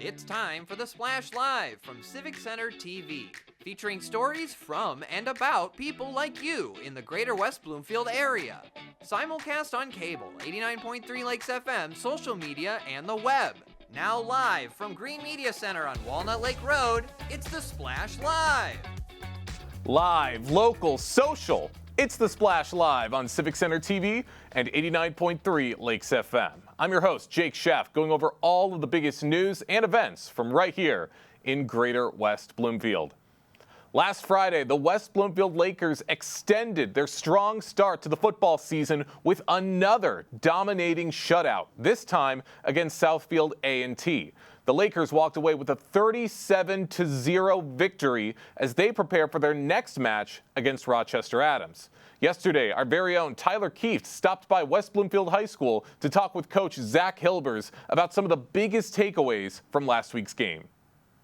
It's time for the Splash Live from Civic Center TV, featuring stories from and about people like you in the greater West Bloomfield area. Simulcast on cable, 89.3 Lakes FM, social media, and the web. Now live from Green Media Center on Walnut Lake Road, it's the Splash Live. Live, local, social. It's the Splash Live on Civic Center TV and 89.3 Lakes FM. I'm your host, Jake Sheff, going over all of the biggest news and events from right here in greater West Bloomfield. Last Friday, the West Bloomfield Lakers extended their strong start to the football season with another dominating shutout, this time against Southfield A&T. The Lakers walked away with a 37-0 victory as they prepare for their next match against Rochester Adams. Yesterday, our very own Tyler Keefe stopped by West Bloomfield High School to talk with Coach Zach Hilbers about some of the biggest takeaways from last week's game.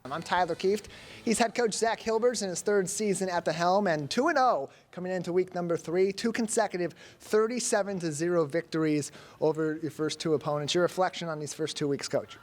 I'm Tyler Keefe. He's head coach Zach Hilbers in his third season at the helm, and 2-0 coming into week number 3, 2 consecutive 37-0 victories over your first 2 opponents. Your reflection on these first 2 weeks, Coach?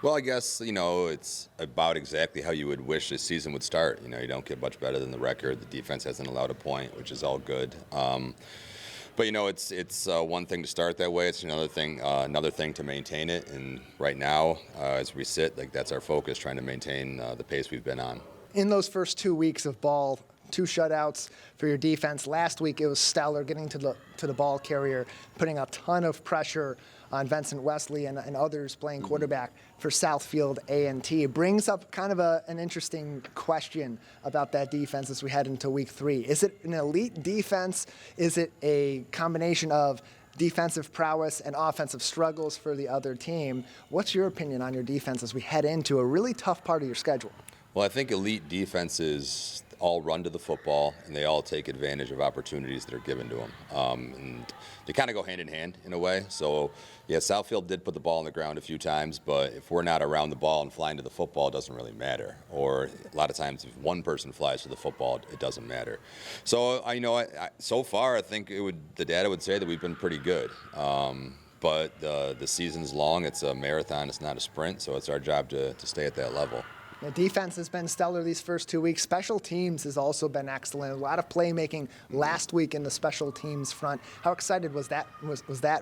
Well, I guess, it's about exactly how you would wish this season would start. You don't get much better than the record. The defense hasn't allowed a point, which is all good. But it's one thing to start that way. It's another thing to maintain it. And right now, as we sit, that's our focus, trying to maintain the pace we've been on. In those first 2 weeks of ball, 2 shutouts for your defense. Last week it was stellar, getting to the ball carrier, putting a ton of pressure on Vincent Wesley and others playing quarterback for Southfield A&T. It brings up kind of an interesting question about that defense as we head into week 3. Is it an elite defense? Is it a combination of defensive prowess and offensive struggles for the other team? What's your opinion on your defense as we head into a really tough part of your schedule? Well, I think elite defenses all run to the football, and they all take advantage of opportunities that are given to them. And they kind of go hand in hand in a way. So, yeah, Southfield did put the ball on the ground a few times, but if we're not around the ball and flying to the football, it doesn't really matter. Or a lot of times if one person flies to the football, it doesn't matter. So, so far, I think the data would say that we've been pretty good. But the season's long. It's a marathon. It's not a sprint, so it's our job to stay at that level. The defense has been stellar these first 2 weeks. Special teams has also been excellent. A lot of playmaking last week in the special teams front. How excited was that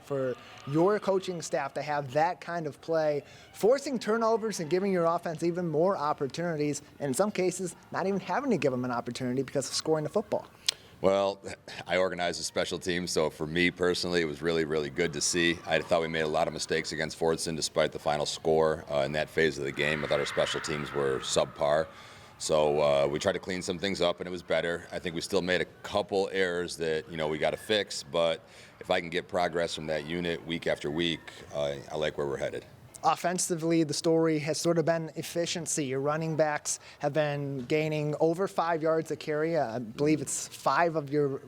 for your coaching staff to have that kind of play, forcing turnovers and giving your offense even more opportunities, and in some cases not even having to give them an opportunity because of scoring the football? Well, I organized the special teams, so for me personally, it was really, really good to see. I thought we made a lot of mistakes against Fordson despite the final score in that phase of the game. I thought our special teams were subpar. So we tried to clean some things up, and it was better. I think we still made a couple errors that, we got to fix, but if I can get progress from that unit week after week, I like where we're headed. Offensively, the story has sort of been efficiency. Your running backs have been gaining over 5 yards a carry. I believe it's 5 of your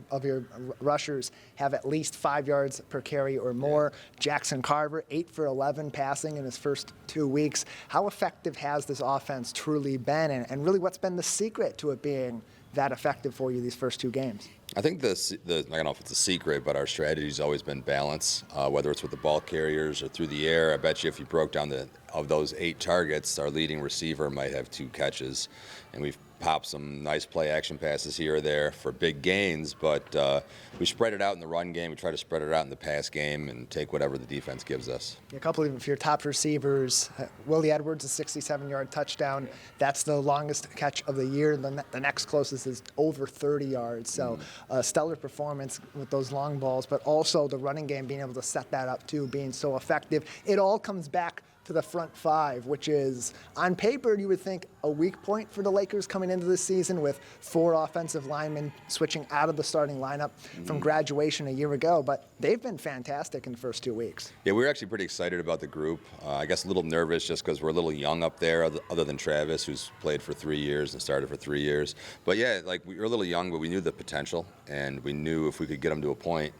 rushers have at least 5 yards per carry or more. Jackson Carver, 8 for 11 passing in his first 2 weeks. How effective has this offense truly been? And really, what's been the secret to it being that effective for you these first 2 games? I think I don't know if it's a secret, but our strategy's always been balance, whether it's with the ball carriers or through the air. I bet you if you broke down of those 8 targets, our leading receiver might have 2 catches, and we've popped some nice play action passes here or there for big gains, but we spread it out in the run game. We try to spread it out in the pass game and take whatever the defense gives us. A couple of your top receivers, Willie Edwards, a 67-yard touchdown. That's the longest catch of the year. The next closest is over 30 yards. So a stellar performance with those long balls, but also the running game being able to set that up too, being so effective. It all comes back to the front 5, which is, on paper, you would think a weak point for the Lakers coming into this season with 4 offensive linemen switching out of the starting lineup from graduation a year ago, but they've been fantastic in the first 2 weeks. Yeah, we were actually pretty excited about the group. I guess a little nervous just because we're a little young up there, other than Travis, who's played for 3 years and started for 3 years. But yeah, we were a little young, but we knew the potential, and we knew if we could get them to a point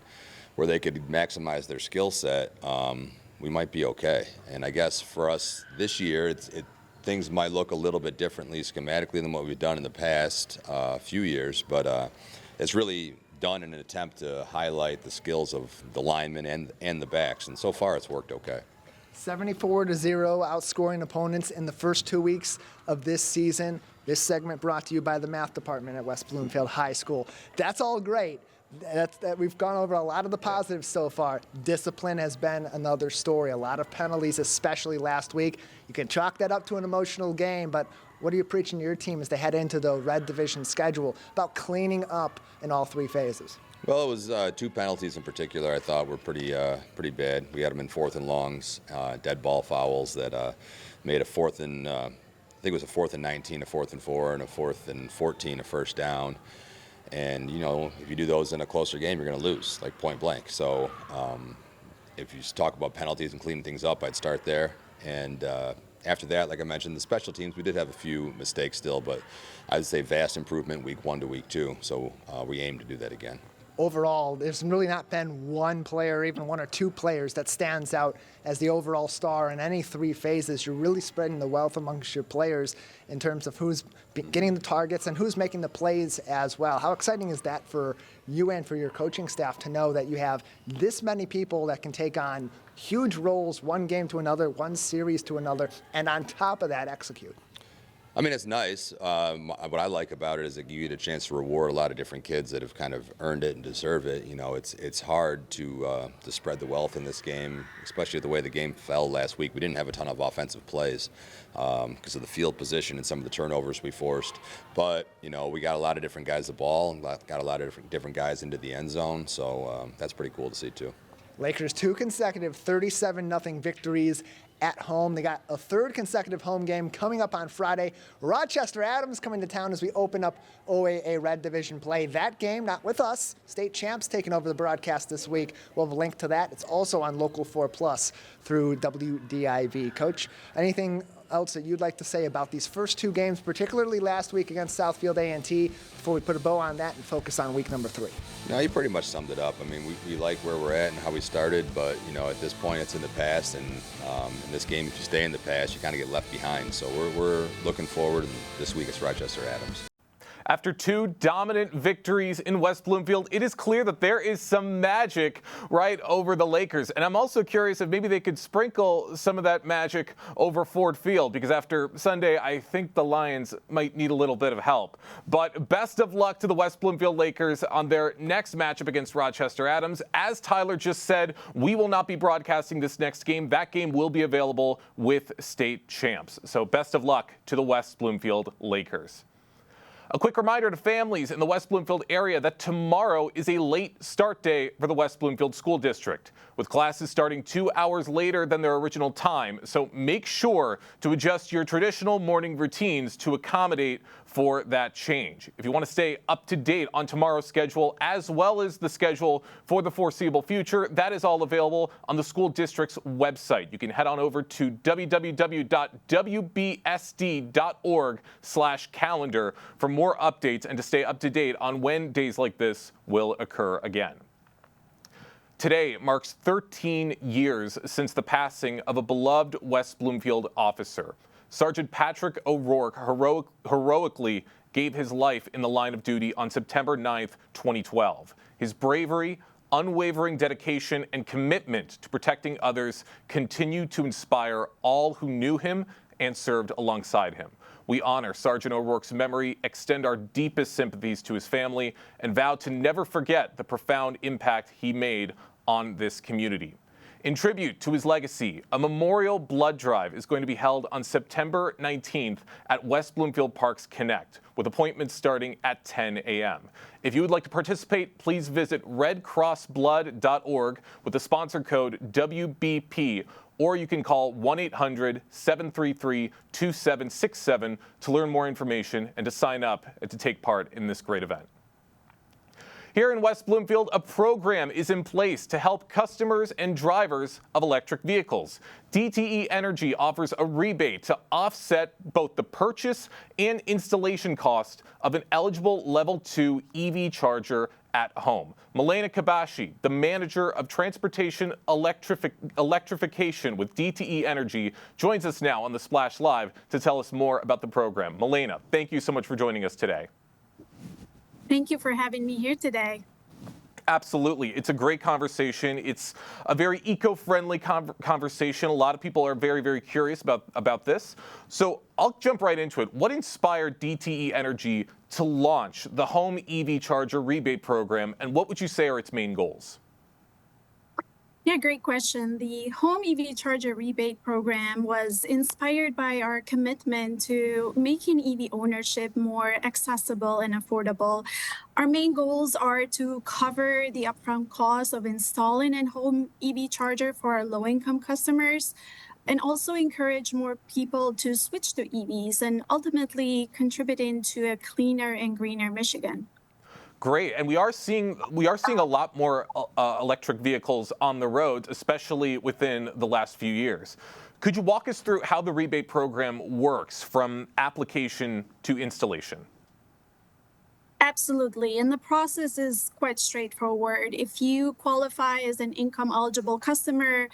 where they could maximize their skill set, we might be okay. And I guess for us this year, things might look a little bit differently schematically than what we've done in the past few years, but it's really done in an attempt to highlight the skills of the linemen and the backs, and so far it's worked okay. 74-0, outscoring opponents in the first 2 weeks of this season. This segment brought to you by the math department at West Bloomfield High School. That's all great. We've gone over a lot of the positives so far. Discipline has been another story. A lot of penalties, especially last week. You can chalk that up to an emotional game, but what are you preaching to your team as they head into the Red Division schedule about cleaning up in all three phases? Well, it was 2 penalties in particular I thought were pretty bad. We had them in 4th and longs, dead ball fouls that made a 4th and I think it was a 4th and 19, a 4th and 4, and a 4th and 14, a first down. And if you do those in a closer game, you're going to lose, like point blank. So if you talk about penalties and cleaning things up, I'd start there. And after that, like I mentioned, the special teams, we did have a few mistakes still, but I'd say vast improvement week 1 to week 2. So we aim to do that again. Overall, there's really not been one player, even 1 or 2 players, that stands out as the overall star in any 3 phases. You're really spreading the wealth amongst your players in terms of who's getting the targets and who's making the plays as well. How exciting is that for you and for your coaching staff to know that you have this many people that can take on huge roles, one game to another, one series to another, and on top of that, execute? I mean, it's nice. What I like about it is that you get a chance to reward a lot of different kids that have kind of earned it and deserve it. It's hard to spread the wealth in this game, especially the way the game fell last week. We didn't have a ton of offensive plays because of the field position and some of the turnovers we forced. But, we got a lot of different guys the ball and got a lot of different guys into the end zone. So that's pretty cool to see, too. Lakers 2 consecutive 37-0 victories at home. They got a 3rd consecutive home game coming up on Friday. Rochester Adams coming to town as we open up OAA Red Division play. That game, not with us. State champs taking over the broadcast this week. We'll have a link to that. It's also on Local 4 Plus through WDIV. Coach, anything else that you'd like to say about these first 2 games, particularly last week against Southfield A&T, before we put a bow on that and focus on week number 3? No, you pretty much summed it up. I mean, we like where we're at and how we started, but, at this point it's in the past, and in this game, if you stay in the past, you kind of get left behind. So we're looking forward, and this week it's Rochester Adams. After 2 dominant victories in West Bloomfield, it is clear that there is some magic right over the Lakers. And I'm also curious if maybe they could sprinkle some of that magic over Ford Field, because after Sunday, I think the Lions might need a little bit of help. But best of luck to the West Bloomfield Lakers on their next matchup against Rochester Adams. As Tyler just said, we will not be broadcasting this next game. That game will be available with state champs. So best of luck to the West Bloomfield Lakers. A quick reminder to families in the West Bloomfield area that tomorrow is a late start day for the West Bloomfield School District, with classes starting 2 hours later than their original time. So make sure to adjust your traditional morning routines to accommodate for that change. If you want to stay up to date on tomorrow's schedule, as well as the schedule for the foreseeable future, that is all available on the school district's website. You can head on over to www.wbsd.org/calendar for more updates and to stay up to date on when days like this will occur again. Today marks 13 years since the passing of a beloved West Bloomfield officer. Sergeant Patrick O'Rourke heroically gave his life in the line of duty on September 9th, 2012. His bravery, unwavering dedication, and commitment to protecting others continue to inspire all who knew him and served alongside him. We honor Sergeant O'Rourke's memory, extend our deepest sympathies to his family, and vow to never forget the profound impact he made on this community. In tribute to his legacy, a memorial blood drive is going to be held on September 19th at West Bloomfield Parks Connect, with appointments starting at 10 a.m. If you would like to participate, please visit redcrossblood.org with the sponsor code WBP, or you can call 1-800-733-2767 to learn more information and to sign up and to take part in this great event. Here in West Bloomfield, a program is in place to help customers and drivers of electric vehicles. DTE Energy offers a rebate to offset both the purchase and installation cost of an eligible Level 2 EV charger at home. Milena Kabashi, the manager of transportation electrification with DTE Energy, joins us now on the Splash Live to tell us more about the program. Milena, thank you so much for joining us today. Thank you for having me here today. Absolutely. It's a great conversation. It's a very eco-friendly conversation. A lot of people are very, very curious about this. So I'll jump right into it. What inspired DTE Energy to launch the Home EV Charger Rebate Program, and what would you say are its main goals? Yeah, great question. The Home EV Charger Rebate Program was inspired by our commitment to making EV ownership more accessible and affordable. Our main goals are to cover the upfront cost of installing a home EV charger for our low-income customers, and also encourage more people to switch to EVs and ultimately contributing to a cleaner and greener Michigan. Great, and we are seeing a lot more electric vehicles on the roads, especially within the last few years. Could you walk us through how the rebate program works from application to installation? Absolutely. And the process is quite straightforward. If you qualify as an income eligible customer,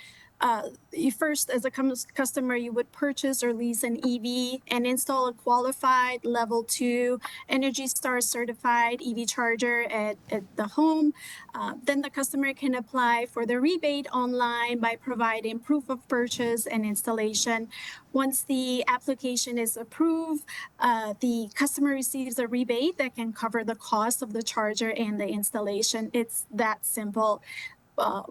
you first, as a customer, you would purchase or lease an EV and install a qualified level 2 Energy Star certified EV charger at the home. Then the customer can apply for the rebate online by providing proof of purchase and installation. Once the application is approved, the customer receives a rebate that can cover the cost of the charger and the installation. It's that simple.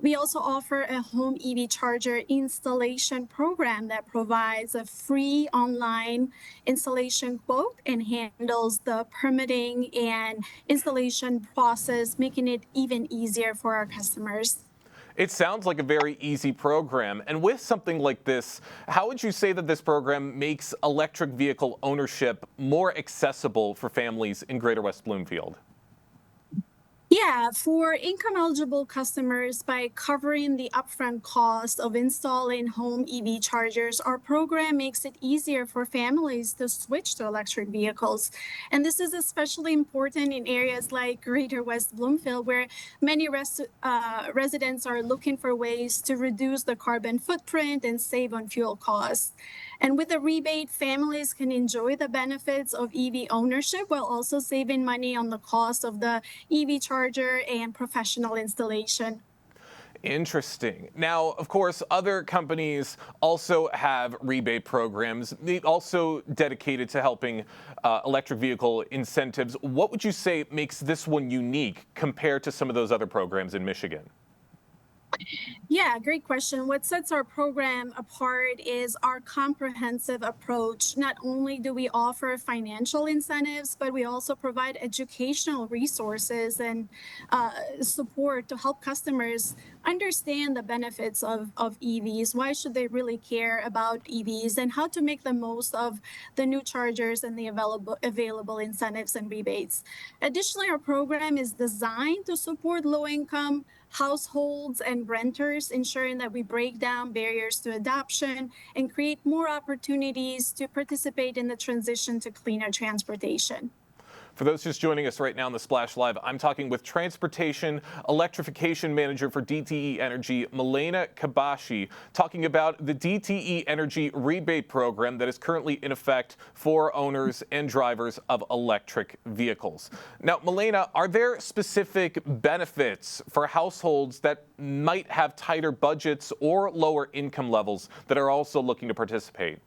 We also offer a home EV charger installation program that provides a free online installation quote and handles the permitting and installation process, making it even easier for our customers. It sounds like a very easy program. And with something like this, how would you say that this program makes electric vehicle ownership more accessible for families in Greater West Bloomfield? Yeah, for income eligible customers, by covering the upfront cost of installing home EV chargers, our program makes it easier for families to switch to electric vehicles. And this is especially important in areas like Greater West Bloomfield, where many residents are looking for ways to reduce the carbon footprint and save on fuel costs. And with a rebate, families can enjoy the benefits of EV ownership while also saving money on the cost of the EV charger and professional installation. Interesting. Now, of course, other companies also have rebate programs, also dedicated to helping electric vehicle incentives. What would you say makes this one unique compared to some of those other programs in Michigan? Yeah, great question. What sets our program apart is our comprehensive approach. Not only do we offer financial incentives, but we also provide educational resources and support to help customers understand the benefits of EVs. Why should they really care about EVs, and how to make the most of the new chargers and the available incentives and rebates. Additionally, our program is designed to support low-income households and renters, ensuring that we break down barriers to adoption and create more opportunities to participate in the transition to cleaner transportation. For those just joining us right now on the Splash Live, I'm talking with Transportation Electrification Manager for DTE Energy, Milena Kabashi, talking about the DTE Energy Rebate Program that is currently in effect for owners and drivers of electric vehicles. Now, Milena, are there specific benefits for households that might have tighter budgets or lower income levels that are also looking to participate?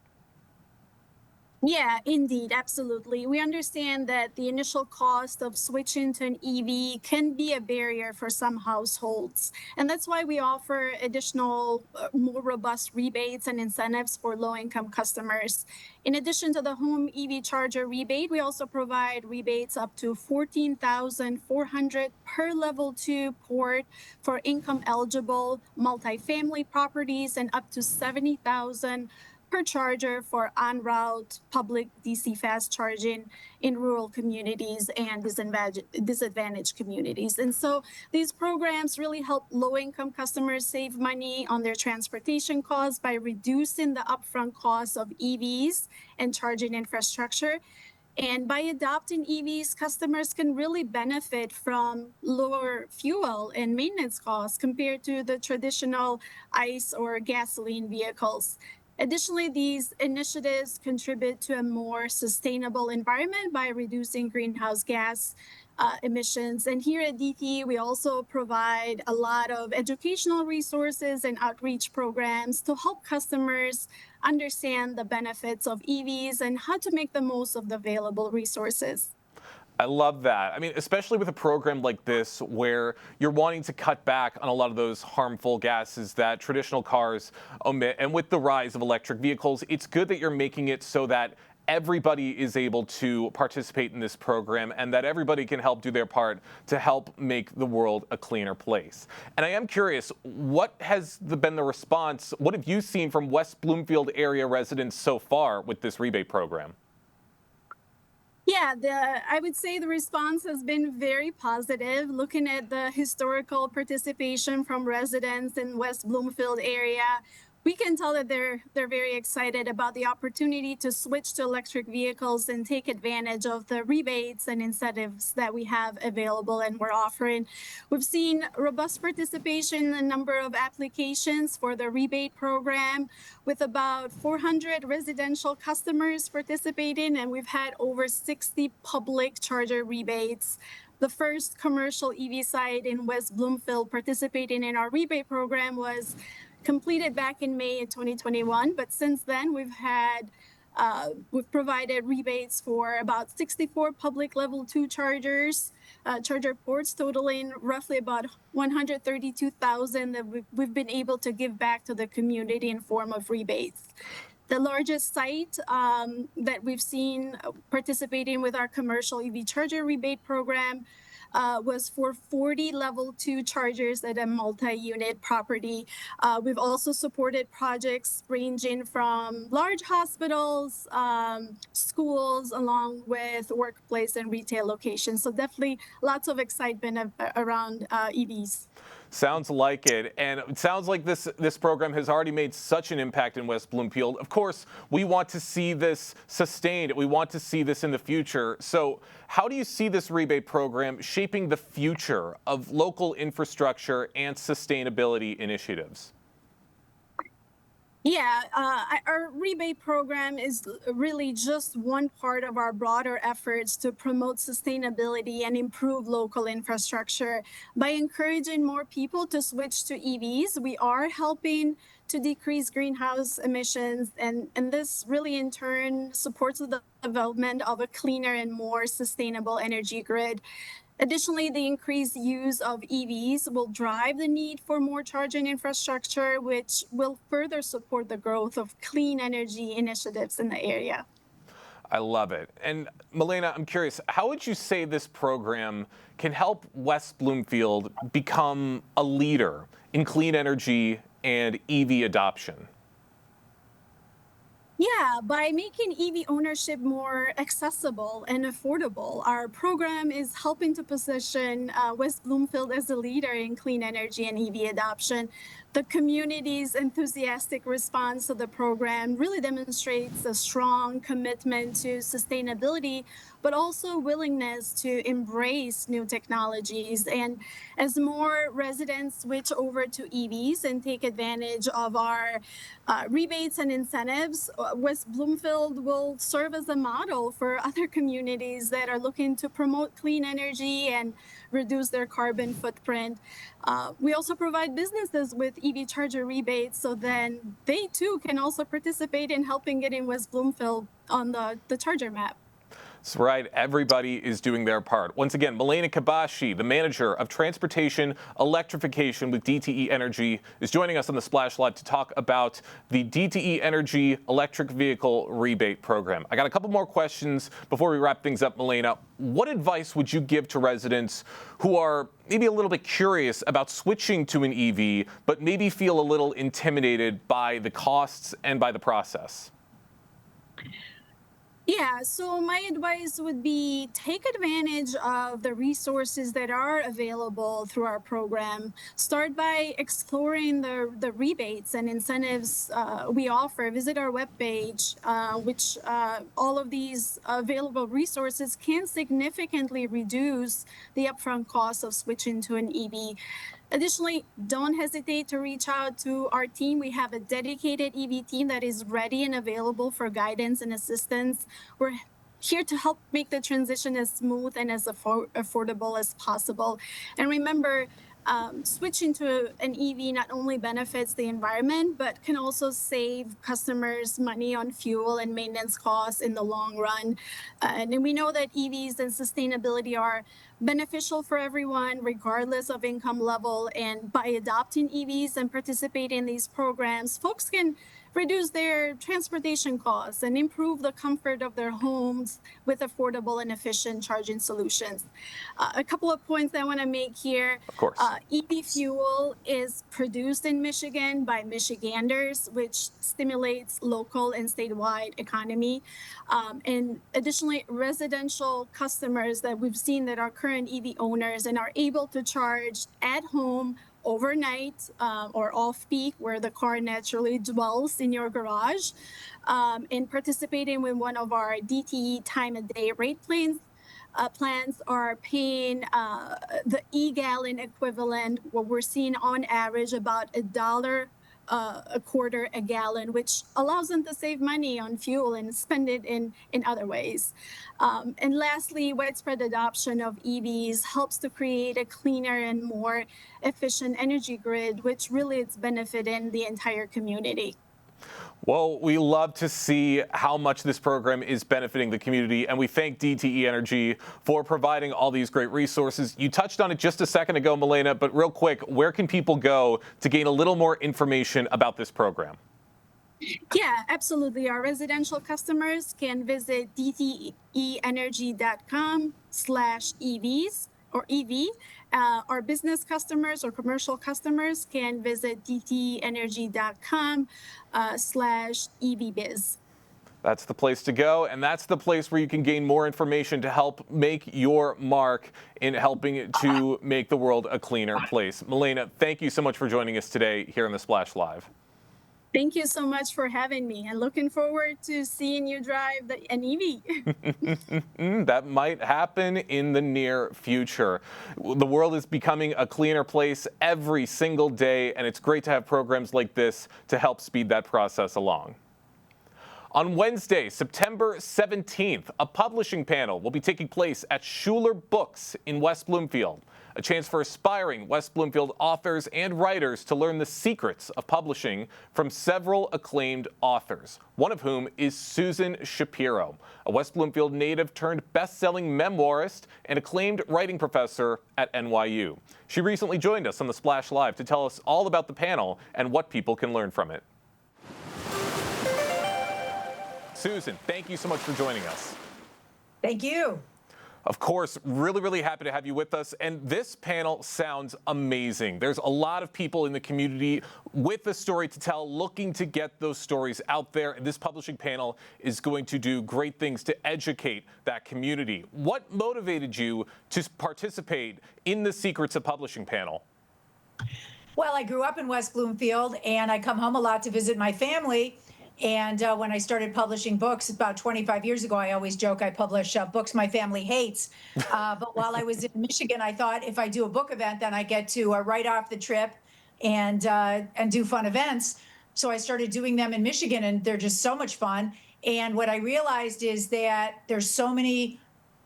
Yeah, indeed, absolutely. We understand that the initial cost of switching to an EV can be a barrier for some households. And that's why we offer additional, more robust rebates and incentives for low-income customers. In addition to the home EV charger rebate, we also provide rebates up to $14,400 per level 2 port for income-eligible multifamily properties and up to $70,000 per charger for en-route public DC fast charging in rural communities and disadvantaged communities. And so these programs really help low-income customers save money on their transportation costs by reducing the upfront costs of EVs and charging infrastructure. And by adopting EVs, customers can really benefit from lower fuel and maintenance costs compared to the traditional ICE or gasoline vehicles. Additionally, these initiatives contribute to a more sustainable environment by reducing greenhouse gas emissions. And here at DTE, we also provide a lot of educational resources and outreach programs to help customers understand the benefits of EVs and how to make the most of the available resources. I love that. I mean, especially with a program like this where you're wanting to cut back on a lot of those harmful gases that traditional cars emit. And with the rise of electric vehicles, it's good that you're making it so that everybody is able to participate in this program and that everybody can help do their part to help make the world a cleaner place. And I am curious, what has been the response? What have you seen from West Bloomfield area residents so far with this rebate program? Yeah, I would say the response has been very positive. Looking at the historical participation from residents in West Bloomfield area, we can tell that they're very excited about the opportunity to switch to electric vehicles and take advantage of the rebates and incentives that we have available and we're offering. We've seen robust participation in a number of applications for the rebate program with about 400 residential customers participating, and we've had over 60 public charger rebates. The first commercial EV site in West Bloomfield participating in our rebate program was completed back in May of 2021, but since then we've provided rebates for about 64 public level 2 chargers, charger ports totaling roughly about 132,000 that we've been able to give back to the community in form of rebates. The largest site that we've seen participating with our commercial EV charger rebate program was for 40 level 2 chargers at a multi-unit property. We've also supported projects ranging from large hospitals, schools, along with workplace and retail locations. So definitely lots of excitement around EVs. Sounds like it. And it sounds like this program has already made such an impact in West Bloomfield. Of course, we want to see this sustained. We want to see this in the future. So how do you see this rebate program shaping the future of local infrastructure and sustainability initiatives? Yeah, our rebate program is really just one part of our broader efforts to promote sustainability and improve local infrastructure. By encouraging more people to switch to EVs, we are helping to decrease greenhouse emissions, and this really in turn supports the development of a cleaner and more sustainable energy grid. Additionally, the increased use of EVs will drive the need for more charging infrastructure, which will further support the growth of clean energy initiatives in the area. I love it. And Milena, I'm curious, how would you say this program can help West Bloomfield become a leader in clean energy and EV adoption? Yeah, by making EV ownership more accessible and affordable, our program is helping to position West Bloomfield as a leader in clean energy and EV adoption. The community's enthusiastic response to the program really demonstrates a strong commitment to sustainability, but also willingness to embrace new technologies. And as more residents switch over to EVs and take advantage of our rebates and incentives, West Bloomfield will serve as a model for other communities that are looking to promote clean energy and reduce their carbon footprint. We also provide businesses with EV charger rebates, so then they too can also participate in helping getting West Bloomfield on the charger map. That's right. Everybody is doing their part. Once again, Milena Kabashi, the manager of transportation electrification with DTE Energy, is joining us on the Splash Live to talk about the DTE Energy electric vehicle rebate program. I got a couple more questions before we wrap things up, Milena. What advice would you give to residents who are maybe a little bit curious about switching to an EV, but maybe feel a little intimidated by the costs and by the process? Yeah, so my advice would be take advantage of the resources that are available through our program. Start by exploring the rebates and incentives we offer. Visit our webpage, which all of these available resources can significantly reduce the upfront cost of switching to an EV. Additionally, don't hesitate to reach out to our team. We have a dedicated EV team that is ready and available for guidance and assistance. We're here to help make the transition as smooth and as affordable as possible. And remember, switching to an EV not only benefits the environment, but can also save customers money on fuel and maintenance costs in the long run. And we know that EVs and sustainability are beneficial for everyone, regardless of income level. And by adopting EVs and participating in these programs, folks can reduce their transportation costs and improve the comfort of their homes with affordable and efficient charging solutions. A couple of points I want to make here. Of course. EV fuel is produced in Michigan by Michiganders, which stimulates local and statewide economy. And additionally, residential customers that we've seen that are current EV owners and are able to charge at home overnight or off-peak, where the car naturally dwells in your garage, and participating with one of our DTE time-of-day rate plans are paying the e-gallon equivalent, what we're seeing on average about $1 a quarter a gallon, which allows them to save money on fuel and spend it in other ways. And lastly, widespread adoption of EVs helps to create a cleaner and more efficient energy grid, which really is benefiting the entire community. Well, we love to see how much this program is benefiting the community, and we thank DTE Energy for providing all these great resources. You touched on it just a second ago, Milena, but real quick, where can people go to gain a little more information about this program? Yeah, absolutely. Our residential customers can visit dteenergy.com/EVs or EV. Our business customers or commercial customers can visit dteenergy.com/EVbiz. That's the place to go, and that's the place where you can gain more information to help make your mark in helping to make the world a cleaner place. Milena, thank you so much for joining us today here on the Splash Live. Thank you so much for having me, and looking forward to seeing you drive an EV. That might happen in the near future. The world is becoming a cleaner place every single day, and it's great to have programs like this to help speed that process along. On Wednesday, September 17th, a publishing panel will be taking place at Schuler Books in West Bloomfield, a chance for aspiring West Bloomfield authors and writers to learn the secrets of publishing from several acclaimed authors, one of whom is Susan Shapiro, a West Bloomfield native turned best-selling memoirist and acclaimed writing professor at NYU. She recently joined us on the Splash Live to tell us all about the panel and what people can learn from it. Susan, thank you so much for joining us. Thank you. Of course, really happy to have you with us. And this panel sounds amazing. There's a lot of people in the community with a story to tell, looking to get those stories out there. And this publishing panel is going to do great things to educate that community. What motivated you to participate in the Secrets of Publishing panel? Well, I grew up in West Bloomfield, and I come home a lot to visit my family. And when I started publishing books about 25 years ago, I always joke I publish books my family hates. But while I was in Michigan, I thought if I do a book event, then I get to write off the trip and do fun events. So I started doing them in Michigan, and they're just so much fun. And what I realized is that there's so many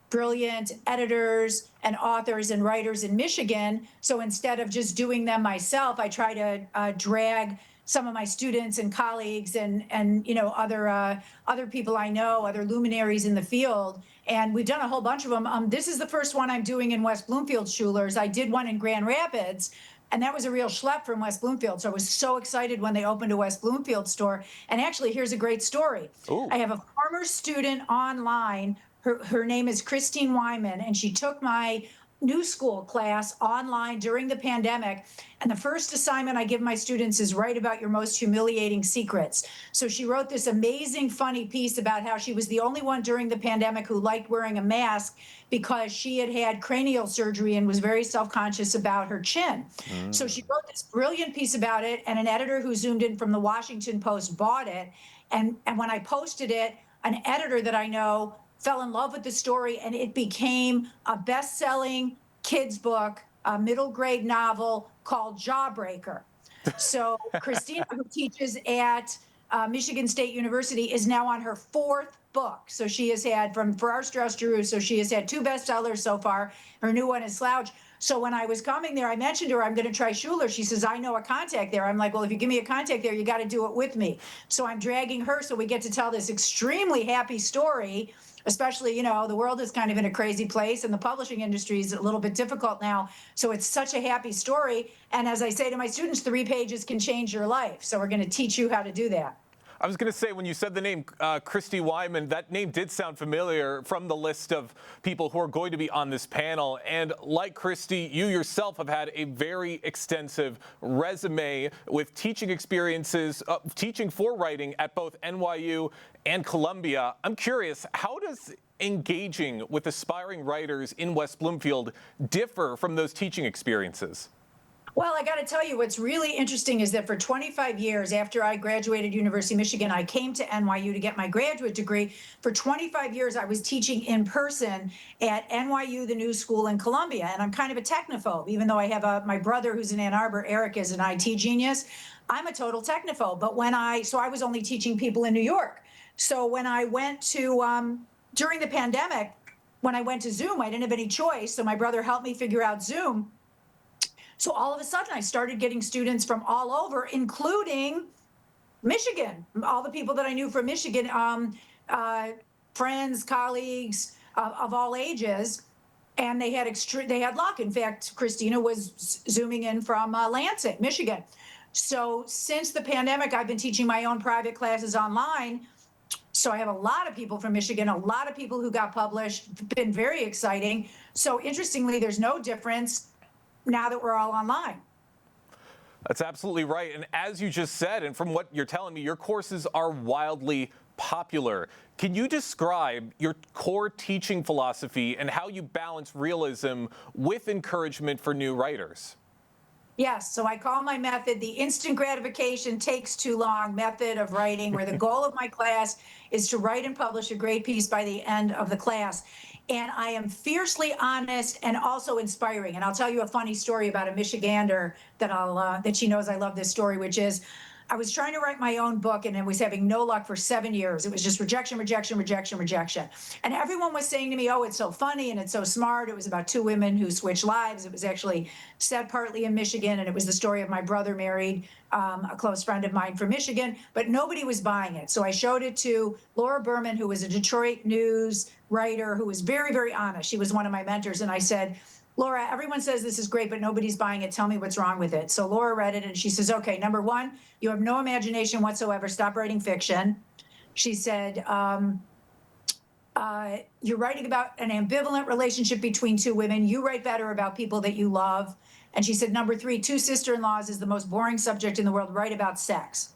brilliant editors and authors and writers in Michigan. So instead of just doing them myself, I try to drag some of my students and colleagues and other people I know, other luminaries in the field. And we've done a whole bunch of them. This is the first one I'm doing in West Bloomfield Schulers. I did one in Grand Rapids, and that was a real schlep from West Bloomfield. So I was so excited when they opened a West Bloomfield store. And actually, here's a great story. Ooh. I have a former student online. Her name is Christine Wyman, and she took my new school class online during the pandemic. And the first assignment I give my students is write about your most humiliating secrets. So she wrote this amazing, funny piece about how she was the only one during the pandemic who liked wearing a mask because she had had cranial surgery and was very self-conscious about her chin. So she wrote this brilliant piece about it, and an editor who zoomed in from the Washington Post bought it. And when I posted it, an editor that I know fell in love with the story, and it became a best-selling kids book, a middle grade novel called Jawbreaker. So Christina, who teaches at Michigan State University, is now on her 4th book. So she has had For Our Strauss Giroux, so she has had 2 bestsellers so far. Her new one is Slouch. So when I was coming there, I mentioned to her, I'm going to try Schuler. She says, I know a contact there. I'm like, well, if you give me a contact there, you got to do it with me. So I'm dragging her so we get to tell this extremely happy story, especially, the world is kind of in a crazy place and the publishing industry is a little bit difficult now. So it's such a happy story. And as I say to my students, 3 pages can change your life. So we're going to teach you how to do that. I was going to say, when you said the name Christy Wyman, that name did sound familiar from the list of people who are going to be on this panel. And like Christy, you yourself have had a very extensive resume with teaching experiences, teaching for writing at both NYU and Columbia. I'm curious, how does engaging with aspiring writers in West Bloomfield differ from those teaching experiences? Well, I got to tell you, what's really interesting is that for 25 years after I graduated University of Michigan, I came to NYU to get my graduate degree. For 25 years, I was teaching in person at NYU, the New School in Columbia. And I'm kind of a technophobe, even though I have my brother who's in Ann Arbor, Eric, is an IT genius. I'm a total technophobe. But so I was only teaching people in New York. So when I went to, during the pandemic, when I went to Zoom, I didn't have any choice. So my brother helped me figure out Zoom. So all of a sudden, I started getting students from all over, including Michigan. All the people that I knew from Michigan, friends, colleagues of all ages, and they had luck. In fact, Christina was Zooming in from Lansing, Michigan. So since the pandemic, I've been teaching my own private classes online. So I have a lot of people from Michigan, a lot of people who got published. It's been very exciting. So interestingly, there's no difference now that we're all online. That's absolutely right. And as you just said, and from what you're telling me, your courses are wildly popular. Can you describe your core teaching philosophy and how you balance realism with encouragement for new writers? Yes, so I call my method the instant gratification takes too long method of writing, where the goal of my class is to write and publish a great piece by the end of the class. And I am fiercely honest and also inspiring. And I'll tell you a funny story about a Michigander that she knows I love this story, which is I was trying to write my own book and I was having no luck for 7 years. It was just rejection, rejection, rejection, rejection. And everyone was saying to me, oh, it's so funny and it's so smart. It was about 2 women who switched lives. It was actually set partly in Michigan, and it was the story of my brother married a close friend of mine from Michigan, but nobody was buying it. So I showed it to Laura Berman, who was a Detroit news writer who was very, very honest. She was one of my mentors. And I said, Laura, everyone says this is great, but nobody's buying it. Tell me what's wrong with it. So Laura read it and she says, okay, number 1, you have no imagination whatsoever. Stop writing fiction. She said, you're writing about an ambivalent relationship between 2 women. You write better about people that you love. And she said, number 3, 2 sister-in-laws is the most boring subject in the world. Write about sex.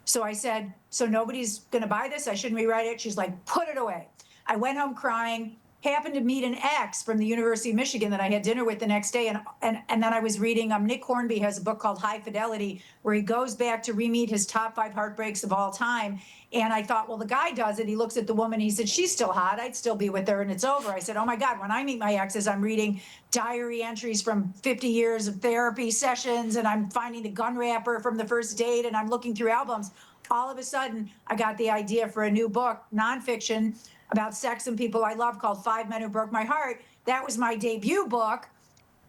So I said, so nobody's going to buy this? I shouldn't rewrite it? She's like, put it away. I went home crying, happened to meet an ex from the University of Michigan that I had dinner with the next day. And then I was reading, Nick Hornby has a book called High Fidelity, where he goes back to re-meet his top 5 heartbreaks of all time. And I thought, well, the guy does it. He looks at the woman, he said, she's still hot. I'd still be with her, and it's over. I said, oh my God, when I meet my exes, I'm reading diary entries from 50 years of therapy sessions, and I'm finding the gun wrapper from the first date, and I'm looking through albums. All of a sudden, I got the idea for a new book, nonfiction, about sex and people I love, called 5 Men Who Broke My Heart. That was my debut book.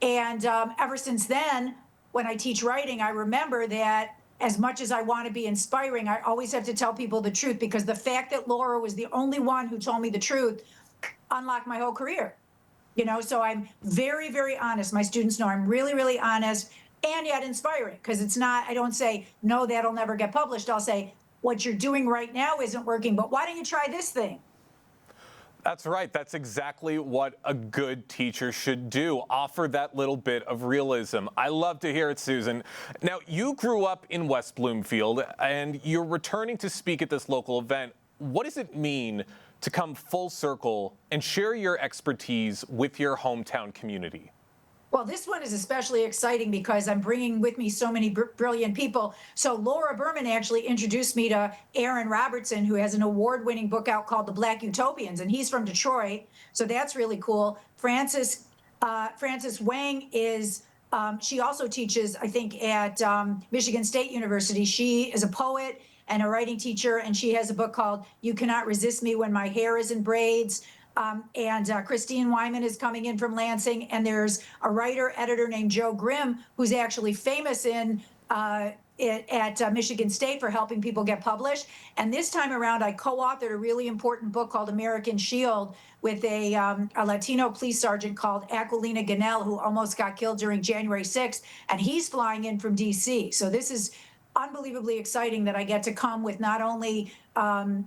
And ever since then, when I teach writing, I remember that as much as I want to be inspiring, I always have to tell people the truth, because the fact that Laura was the only one who told me the truth unlocked my whole career. So I'm very, very honest. My students know I'm really, really honest, and yet inspiring, because it's not, I don't say, no, that'll never get published. I'll say, what you're doing right now isn't working, but why don't you try this thing? That's right. That's exactly what a good teacher should do. Offer that little bit of realism. I love to hear it, Susan. Now, you grew up in West Bloomfield, and you're returning to speak at this local event. What does it mean to come full circle and share your expertise with your hometown community? Well, this one is especially exciting because I'm bringing with me so many brilliant people. So Laura Berman actually introduced me to Aaron Robertson, who has an award-winning book out called The Black Utopians, and he's from Detroit. So that's really cool. Frances Wang is, she also teaches, I think, at Michigan State University. She is a poet, and a writing teacher, and she has a book called You Cannot Resist Me When My Hair Is in Braids. And Christine Wyman is coming in from Lansing, and there's a writer-editor named Joe Grimm, who's actually famous at Michigan State for helping people get published. And this time around, I co-authored a really important book called American Shield with a Latino police sergeant called Aquilina Ganell, who almost got killed during January 6th, and he's flying in from D.C. So this is unbelievably exciting that I get to come with not only,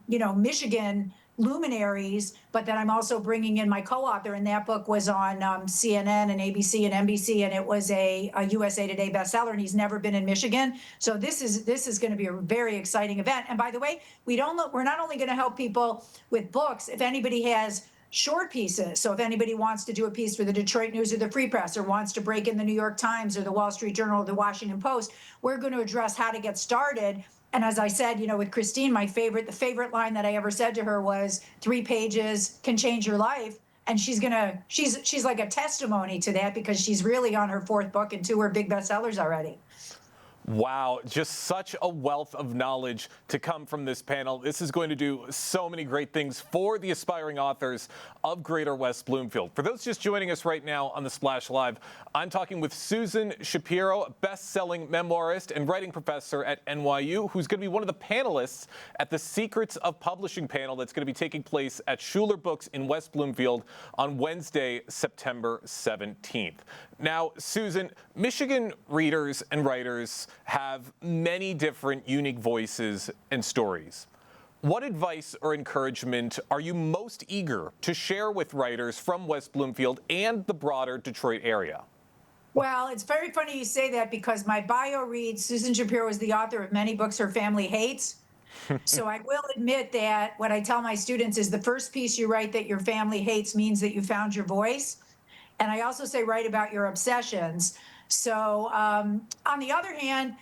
Michigan luminaries, but that I'm also bringing in my co-author, and that book was on CNN and ABC and NBC, and it was a USA Today bestseller, and he's never been in Michigan. So this is going to be a very exciting event. And by the way, we're not only going to help people with books, if anybody has short pieces. So if anybody wants to do a piece for the Detroit News or the Free Press, or wants to break in the New York Times or the Wall Street Journal or the Washington Post, we're going to address how to get started. And as I said, with Christine, the favorite line that I ever said to her was 3 pages can change your life. And she's like a testimony to that, because she's really on her 4th book and 2 are big bestsellers already. Wow, just such a wealth of knowledge to come from this panel. This is going to do so many great things for the aspiring authors of Greater West Bloomfield. For those just joining us right now on the Splash Live, I'm talking with Susan Shapiro, best-selling memoirist and writing professor at NYU, who's going to be one of the panelists at the Secrets of Publishing panel that's going to be taking place at Schuler Books in West Bloomfield on Wednesday, September 17th. Now, Susan, Michigan readers and writers have many different unique voices and stories. What advice or encouragement are you most eager to share with writers from West Bloomfield and the broader Detroit area? Well, it's very funny you say that, because my bio reads Susan Shapiro is the author of many books her family hates. So I will admit that what I tell my students is the first piece you write that your family hates means that you found your voice. And I also say write about your obsessions. So on the other hand,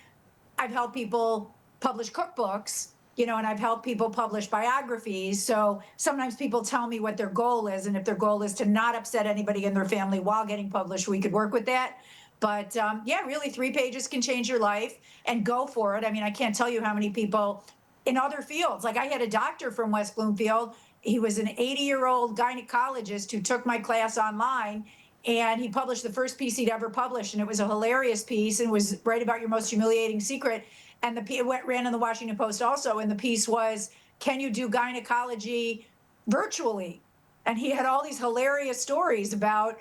I've helped people publish cookbooks, and I've helped people publish biographies. So sometimes people tell me what their goal is, and if their goal is to not upset anybody in their family while getting published, we could work with that. But really 3 pages can change your life, and go for it. I mean, I can't tell you how many people in other fields, like I had a doctor from West Bloomfield. He was an 80-year-old gynecologist who took my class online, and he published the first piece he'd ever published, and it was a hilarious piece, and was write about your most humiliating secret. And it ran in the Washington Post also, and the piece was, can you do gynecology virtually? And he had all these hilarious stories about,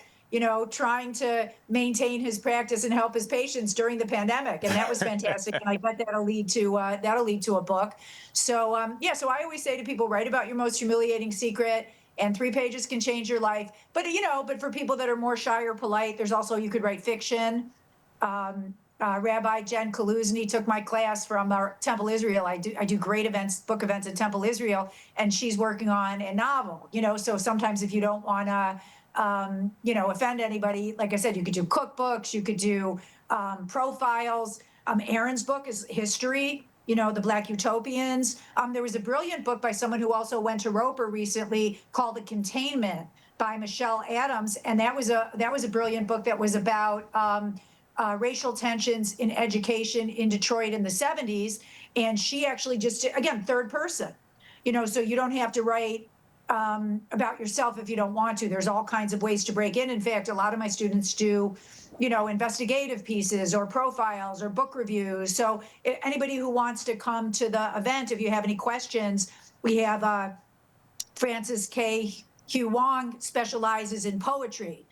trying to maintain his practice and help his patients during the pandemic, and that was fantastic. And I bet that'll lead to a book. So so I always say to people, write about your most humiliating secret, and 3 pages can change your life. But but for people that are more shy or polite, there's also, you could write fiction. Rabbi Jen Kaluzny took my class from Temple Israel. I do great book events at Temple Israel, and she's working on a novel. So sometimes if you don't want to offend anybody, like I said, you could do cookbooks, you could do profiles. Aaron's book is history, the Black Utopians. There was a brilliant book by someone who also went to Roper recently called The Containment by Michelle Adams, and that was a brilliant book that was about racial tensions in education in Detroit in the 70s. And she actually just, again, third person, so you don't have to write about yourself if you don't want to. There's all kinds of ways to break in. In fact, a lot of my students do, investigative pieces or profiles or book reviews. So anybody who wants to come to the event, if you have any questions, we have Francis K. Hugh Wong specializes in poetry.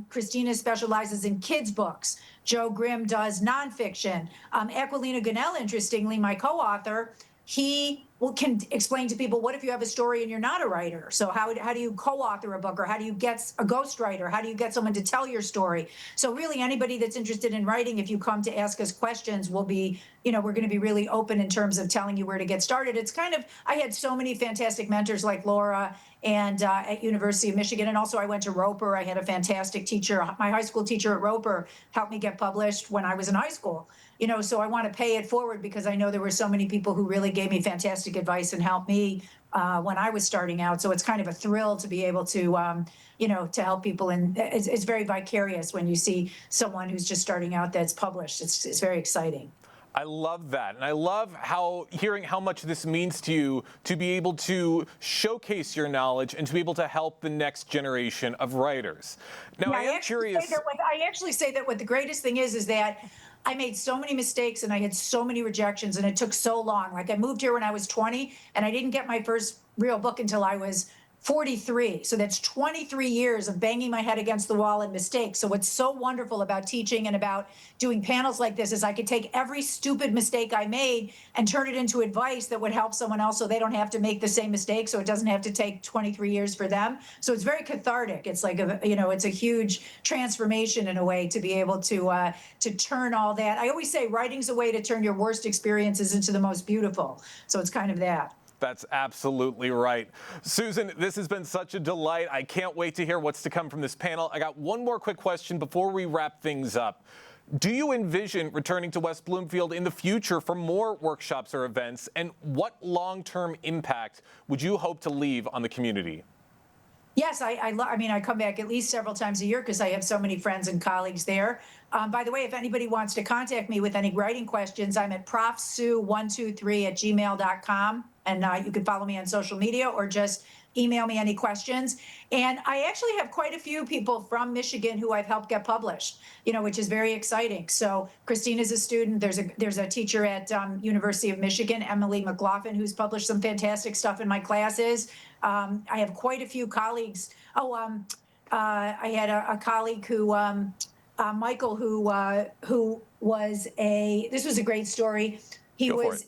Christina specializes in kids' books. Joe Grimm does nonfiction. Aquilina Ganell, interestingly, my co-author, he can explain to people, what if you have a story and you're not a writer? So how do you co-author a book, or how do you get a ghostwriter? How do you get someone to tell your story? So really, anybody that's interested in writing, if you come to ask us questions, we'll be, we're going to be really open in terms of telling you where to get started. It's kind of, I had so many fantastic mentors like Laura and at University of Michigan. And also I went to Roper. I had a fantastic teacher. My high school teacher at Roper helped me get published when I was in high school. So I want to pay it forward, because I know there were so many people who really gave me fantastic advice and helped me when I was starting out. So it's kind of a thrill to be able to, to help people. And it's very vicarious when you see someone who's just starting out that's published. It's very exciting. I love that. And I love hearing how much this means to you to be able to showcase your knowledge and to be able to help the next generation of writers. Now, Yeah, I am curious. I actually say that what the greatest thing is that I made so many mistakes and I had so many rejections and it took so long. Like I moved here when I was 20 and I didn't get my first real book until I was 43. So that's 23 years of banging my head against the wall and mistakes. So what's so wonderful about teaching and about doing panels like this is I could take every stupid mistake I made and turn it into advice that would help someone else so they don't have to make the same mistake. So it doesn't have to take 23 years for them. So it's very cathartic. It's like, it's a huge transformation in a way to be able to turn all that. I always say writing's a way to turn your worst experiences into the most beautiful. So it's kind of that. That's absolutely right. Susan, this has been such a delight. I can't wait to hear what's to come from this panel. I got one more quick question before we wrap things up. Do you envision returning to West Bloomfield in the future for more workshops or events? And what long-term impact would you hope to leave on the community? Yes, I come back at least several times a year because I have so many friends and colleagues there. By the way, if anybody wants to contact me with any writing questions, I'm at profsue123@gmail.com. And you can follow me on social media or just email me any questions. And I actually have quite a few people from Michigan who I've helped get published, which is very exciting. So Christina's a student. There's a teacher at University of Michigan, Emily McLaughlin, who's published some fantastic stuff in my classes. I have quite a few colleagues. I had a colleague who, Michael, who was this was a great story. He was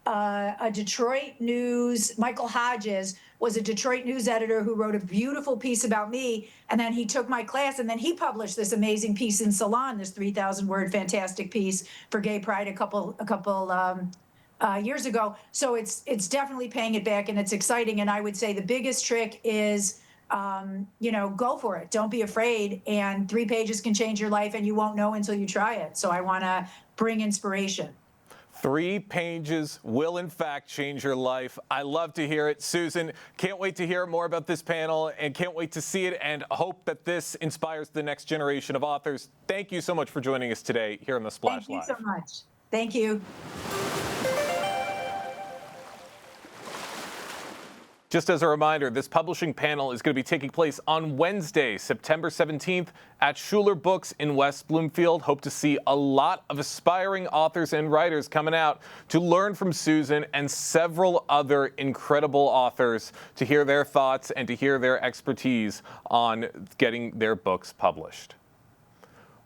a Detroit News, Michael Hodges was a Detroit News editor who wrote a beautiful piece about me. And then he took my class and then he published this amazing piece in Salon, this 3,000 word fantastic piece for Gay Pride a couple years ago. So it's definitely paying it back and it's exciting. And I would say the biggest trick is, go for it. Don't be afraid. And 3 pages can change your life and you won't know until you try it. So I want to bring inspiration. 3 pages will, in fact, change your life. I love to hear it. Susan, can't wait to hear more about this panel and can't wait to see it and hope that this inspires the next generation of authors. Thank you so much for joining us today here on The Splash Live. Thank you so much. Thank you. Just as a reminder, this publishing panel is going to be taking place on Wednesday, September 17th at Schuler Books in West Bloomfield. Hope to see a lot of aspiring authors and writers coming out to learn from Susan and several other incredible authors to hear their thoughts and to hear their expertise on getting their books published.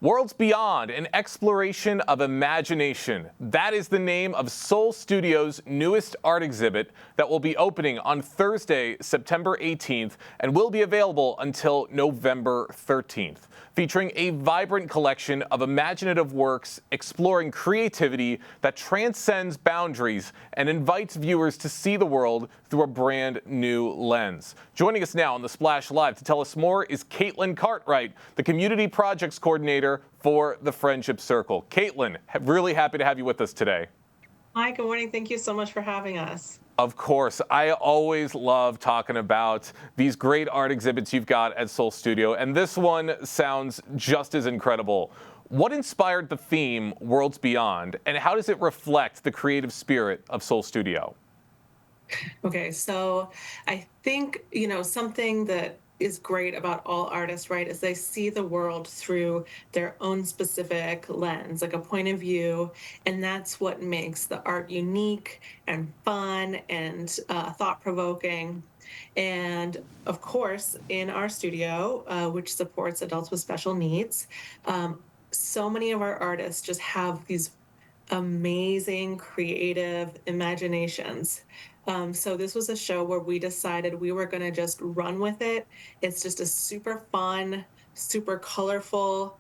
Worlds Beyond, an exploration of imagination. That is the name of Soul Studio's newest art exhibit that will be opening on Thursday, September 18th, and will be available until November 13th, featuring a vibrant collection of imaginative works exploring creativity that transcends boundaries and invites viewers to see the world through a brand new lens. Joining us now on The Splash Live to tell us more is Caitlin Cartwright, the Community Projects Coordinator for the Friendship Circle. Caitlin, really happy to have you with us today. Hi, good morning. Thank you so much for having us. Of course. I always love talking about these great art exhibits you've got at Soul Studio, and this one sounds just as incredible. What inspired the theme Worlds Beyond, and how does it reflect the creative spirit of Soul Studio? Okay, so I think, something that is great about all artists, right, is they see the world through their own specific lens, like a point of view, and that's what makes the art unique and fun and thought-provoking. And of course, in our studio, which supports adults with special needs, so many of our artists just have these amazing creative imaginations. So this was a show where we decided we were going to just run with it. It's just a super fun, super colorful,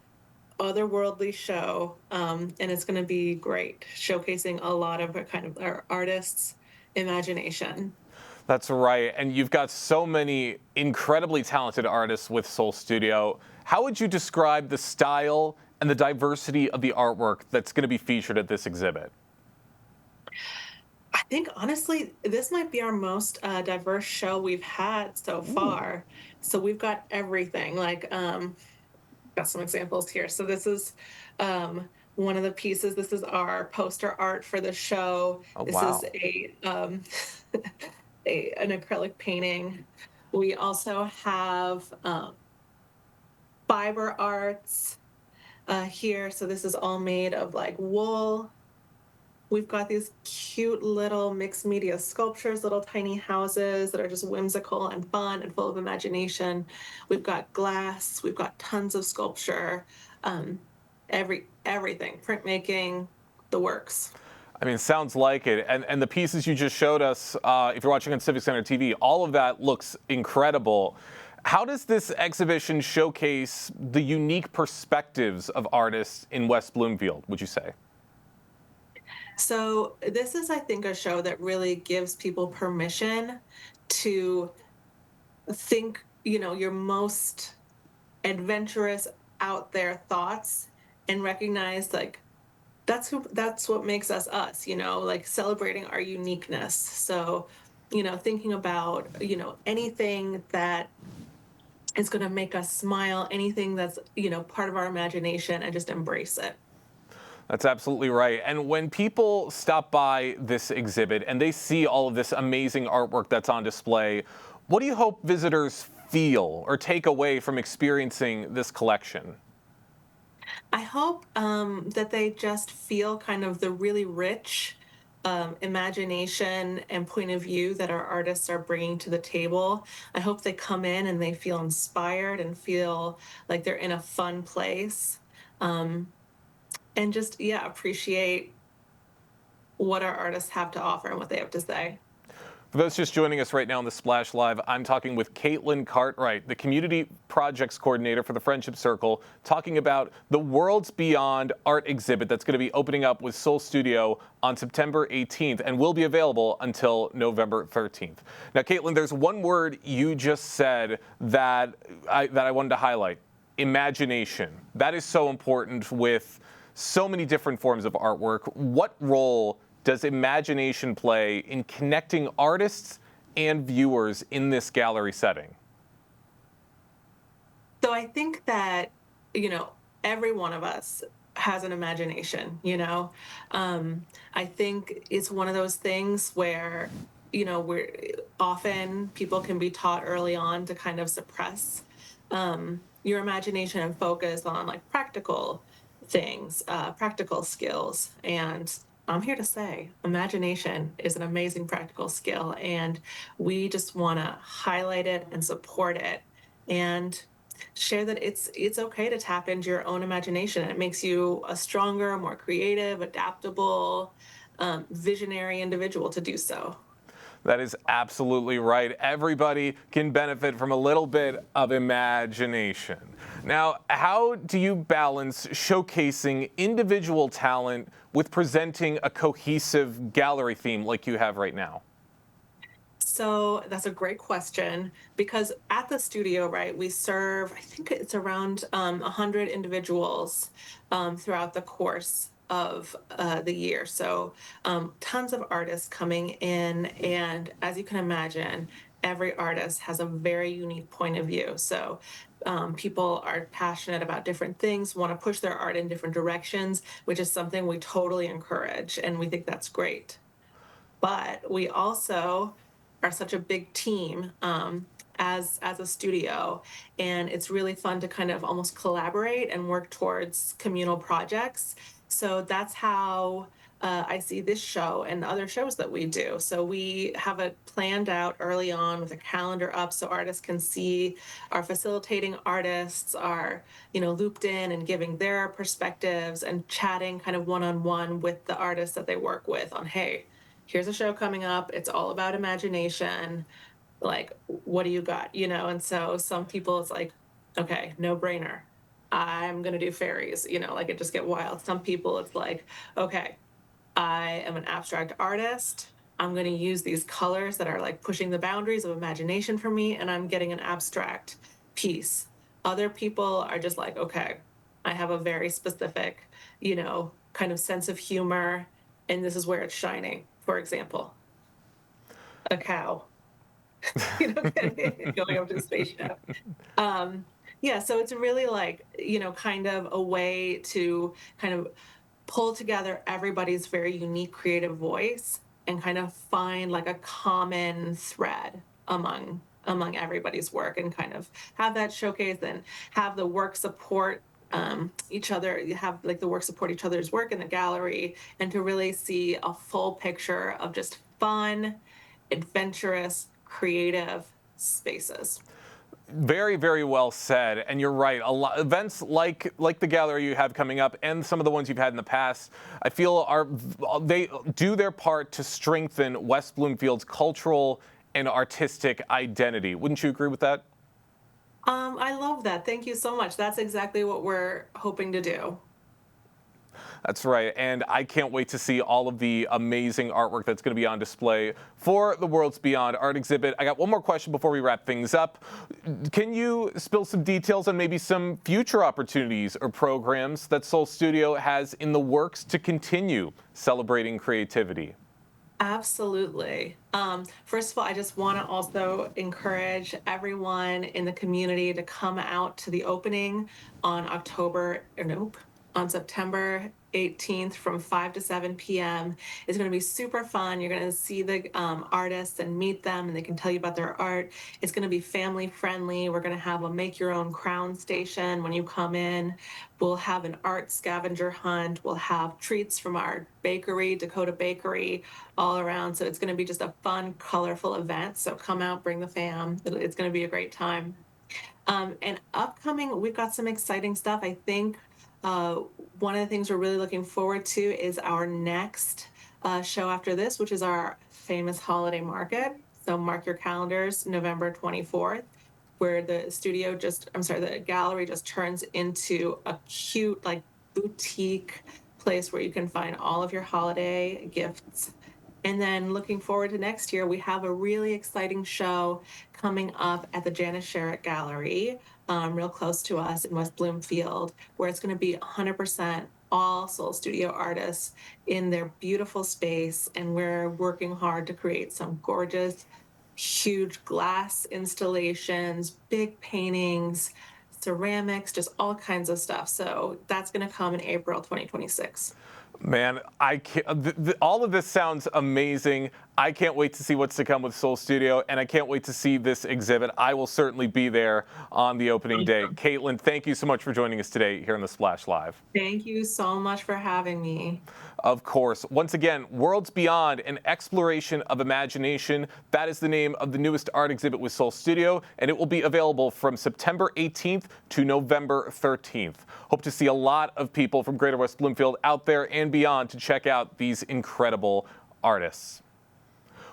otherworldly show, and it's going to be great, showcasing a lot of our artists' imagination. That's right, and you've got so many incredibly talented artists with Soul Studio. How would you describe the style and the diversity of the artwork that's going to be featured at this exhibit? I think, honestly, this might be our most diverse show we've had so far. So we've got everything, got some examples here. So this is one of the pieces. This is our poster art for the show. Oh, This wow. is an acrylic painting. We also have fiber arts here. So this is all made of like wool. We've got these cute little mixed media sculptures, little tiny houses that are just whimsical and fun and full of imagination. We've got glass, we've got tons of sculpture, everything, printmaking, the works. I mean, sounds like it. And the pieces you just showed us, if you're watching on Civic Center TV, all of that looks incredible. How does this exhibition showcase the unique perspectives of artists in West Bloomfield, would you say? So this is, I think, a show that really gives people permission to think, your most adventurous, out there thoughts and recognize like that's what makes us us, like celebrating our uniqueness. So, thinking about, anything that is going to make us smile, anything that's, part of our imagination, and just embrace it. That's absolutely right. And when people stop by this exhibit and they see all of this amazing artwork that's on display, what do you hope visitors feel or take away from experiencing this collection? I hope that they just feel kind of the really rich imagination and point of view that our artists are bringing to the table. I hope they come in and they feel inspired and feel like they're in a fun place. And just, appreciate what our artists have to offer and what they have to say. For those just joining us right now on the Splash Live, I'm talking with Caitlin Cartwright, the Community Projects Coordinator for the Friendship Circle, talking about the Worlds Beyond art exhibit that's going to be opening up with Soul Studio on September 18th and will be available until November 13th. Now, Caitlin, there's one word you just said that I wanted to highlight: imagination. That is so important with so many different forms of artwork. What role does imagination play in connecting artists and viewers in this gallery setting? So I think that, every one of us has an imagination, I think it's one of those things where, people can be taught early on to kind of suppress your imagination and focus on like practical things, practical skills. And I'm here to say imagination is an amazing practical skill, and we just want to highlight it and support it and share that it's okay to tap into your own imagination. It makes you a stronger, more creative, adaptable, visionary individual to do so. That is absolutely right. Everybody can benefit from a little bit of imagination. Now, how do you balance showcasing individual talent with presenting a cohesive gallery theme like you have right now? So that's a great question, because at the studio, right, we serve, I think it's around 100 individuals throughout the course of the year. So tons of artists coming in, and as you can imagine, every artist has a very unique point of view. So people are passionate about different things, want to push their art in different directions, which is something we totally encourage, and we think that's great. But we also are such a big team as a studio, and it's really fun to kind of almost collaborate and work towards communal projects. So that's how I see this show and other shows that we do. So we have it planned out early on with a calendar up so artists can see our facilitating artists are, looped in and giving their perspectives and chatting kind of one-on-one with the artists that they work with on, hey, here's a show coming up. It's all about imagination. Like, what do you got? And so some people it's like, okay, no brainer. I'm going to do fairies, like it just get wild. Some people it's like, okay, I am an abstract artist. I'm going to use these colors that are like pushing the boundaries of imagination for me, and I'm getting an abstract piece. Other people are just like, okay, I have a very specific, kind of sense of humor, and this is where it's shining. For example, a cow, going up to the spaceship. Yeah, so it's really like, kind of a way to kind of pull together everybody's very unique creative voice and kind of find like a common thread among everybody's work, and kind of have that showcase and have the work support each other. You have like the work support each other's work in the gallery, and to really see a full picture of just fun, adventurous, creative spaces. Very, very well said. And you're right. A lot events like the gallery you have coming up, and some of the ones you've had in the past, I feel they do their part to strengthen West Bloomfield's cultural and artistic identity. Wouldn't you agree with that? I love that. Thank you so much. That's exactly what we're hoping to do. That's right, and I can't wait to see all of the amazing artwork that's going to be on display for the Worlds Beyond art exhibit. I got one more question before we wrap things up. Can you spill some details on maybe some future opportunities or programs that Soul Studio has in the works to continue celebrating creativity? Absolutely. First of all, I just want to also encourage everyone in the community to come out to the opening on September 18th from 5 to 7 p.m. It's going to be super fun. You're going to see the artists and meet them, and they can tell you about their art. It's going to be family friendly. We're going to have a make your own crown station when you come in. We'll have an art scavenger hunt. We'll have treats from our bakery, Dakota Bakery, all around. So it's going to be just a fun, colorful event. So come out, bring the fam. It's going to be a great time. And upcoming, we've got some exciting stuff. I think one of the things we're really looking forward to is our next show after this, which is our famous holiday market. So mark your calendars, November 24th, where the gallery just turns into a cute, like, boutique place where you can find all of your holiday gifts. And then looking forward to next year, we have a really exciting show coming up at the Janice Sherritt Gallery, real close to us in West Bloomfield, where it's going to be 100% all Soul Studio artists in their beautiful space. And we're working hard to create some gorgeous, huge glass installations, big paintings, ceramics, just all kinds of stuff. So that's going to come in April 2026. Man, I can't, all of this sounds amazing. I can't wait to see what's to come with Soul Studio, and I can't wait to see this exhibit. I will certainly be there on the opening day. Caitlin, thank you so much for joining us today here on the Splash Live. Thank you so much for having me. Of course. Once again, Worlds Beyond, an exploration of imagination. That is the name of the newest art exhibit with Soul Studio, and it will be available from September 18th to November 13th. Hope to see a lot of people from Greater West Bloomfield out there and beyond to check out these incredible artists.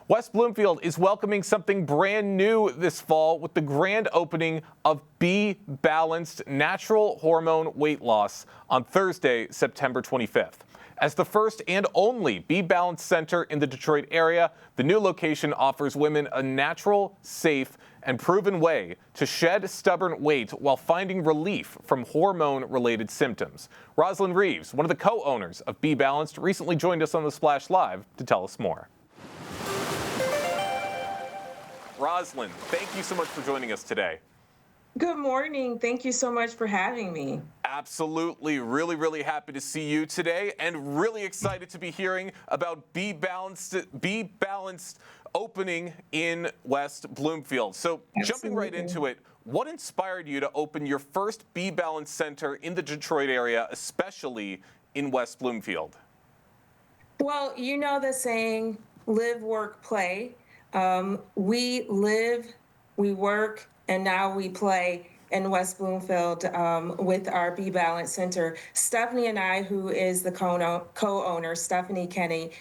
West Bloomfield is welcoming something brand new this fall with the grand opening of Be Balanced Natural Hormone Weight Loss on Thursday, September 25th. As the first and only Be Balanced center in the Detroit area, the new location offers women a natural, safe, and proven way to shed stubborn weight while finding relief from hormone-related symptoms. Rosalind Reeves, one of the co-owners of Be Balanced, recently joined us on the Splash Live to tell us more. Rosalind, thank you so much for joining us today. Good morning. Thank you so much for having me. Absolutely. Really, really happy to see you today, and really excited to be hearing about Be Balanced opening in West Bloomfield. So jumping right into it, what inspired you to open your first Be Balanced center in the Detroit area, especially in West Bloomfield? Well, you know the saying, live, work, play. We live, we work, and now we play in West Bloomfield with our Be Balanced Center. Stephanie and I, who is the co-owner, Stephanie Kenny,